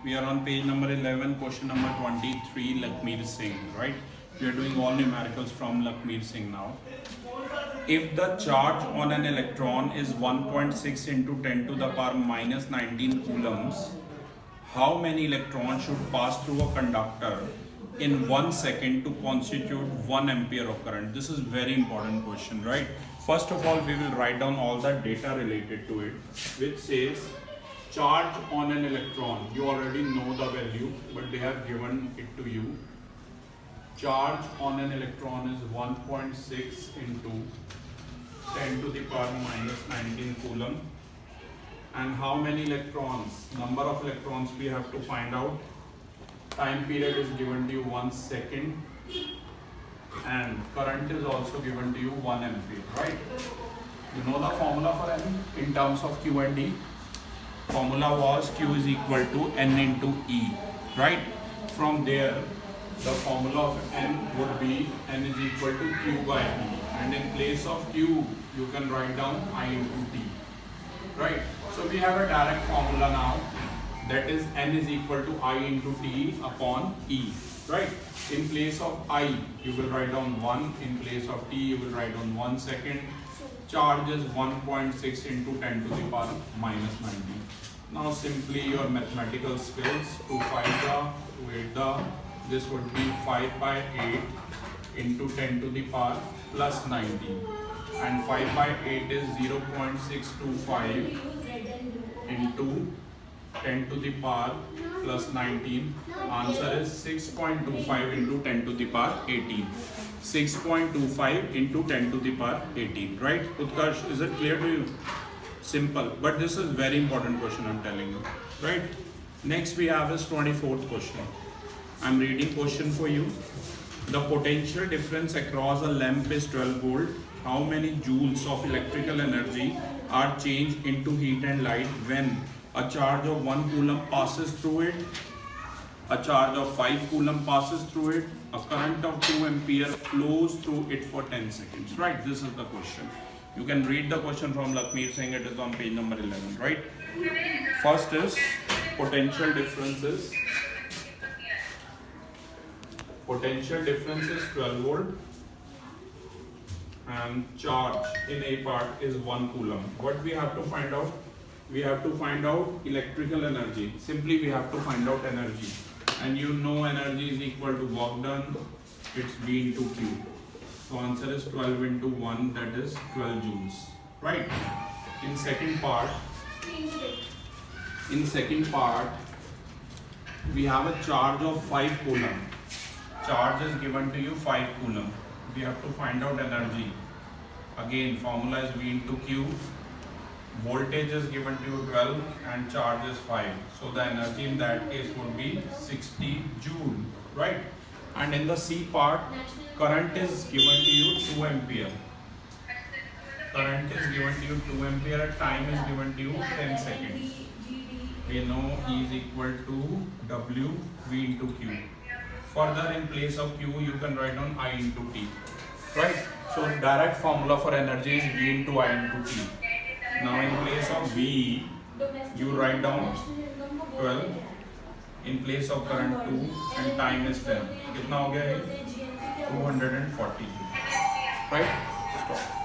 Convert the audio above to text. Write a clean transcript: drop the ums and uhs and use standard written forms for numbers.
We are on page number 11, question number 23, Lakmeer Singh, right? We are doing all numericals from Lakmeer Singh now. If the charge on an electron is 1.6 into 10 to the power minus 19 coulombs, how many electrons should pass through a conductor in 1 second to constitute 1 ampere of current? This is very important question, right? First of all, we will write down all the data related to it, which says charge on an electron. You already know the value, but they have given it to you. Charge on an electron is 1.6 into 10 to the power minus 19 coulomb. And how many electrons? Number of electrons we have to find out. Time period is given to you 1 second. And current is also given to you 1 ampere, right? You know the formula for N in terms of Q and D? Formula was Q is equal to N into E, right? From there, the formula of N would be N is equal to Q by E. And in place of Q, you can write down I into T, right? So we have a direct formula now, that is N is equal to I into T upon E, right? In place of I, you will write down 1. In place of T, you will write down 1 second. Charge is 1.6 into 10 to the power minus 19. Now simply your mathematical skills, 2 5 the, 2 8 the, this would be 5 by 8 into 10 to the power plus 19. And 5 by 8 is 0.625 into 10 to the power plus 19. Answer is 6.25 into 10 to the power 18. 6.25 into 10 to the power 18, right? Utkarsh, is it clear to you? Simple, but this is very important question, I'm telling you, right? Next we have is 24th question. I'm reading question for you. The potential difference across a lamp is 12 volt. How many joules of electrical energy are changed into heat and light when a charge of 1 coulomb passes through it, a charge of 5 coulomb passes through it, a current of 2 ampere flows through it for 10 seconds, right? This is the question. You can read the question from Lakmeer Singh, it is on page number 11, right? First is potential differences. Potential difference is 12 volt and charge in a part is 1 coulomb. What we have to find out? We have to find out electrical energy. Simply we have to find out energy. And you know energy is equal to work done, it's V into Q. So answer is 12 into 1, that is 12 joules, right? In second part, we have a charge of 5 coulomb. Charge is given to you 5 coulomb. We have to find out energy. Again, formula is V into Q. Voltage is given to you 12 and charge is 5. So the energy in that case would be 60 joule, right? And in the C part, current is given to you 2 ampere. Current is given to you 2 ampere, time is given to you 10 seconds. We know E is equal to W V into Q. Further, in place of Q, you can write down I into T, right? So direct formula for energy is V into I into T. Now in place of V, you write down 12. In place of current 2 and time is 10. कितना हो गया ये? 240, right? Stop.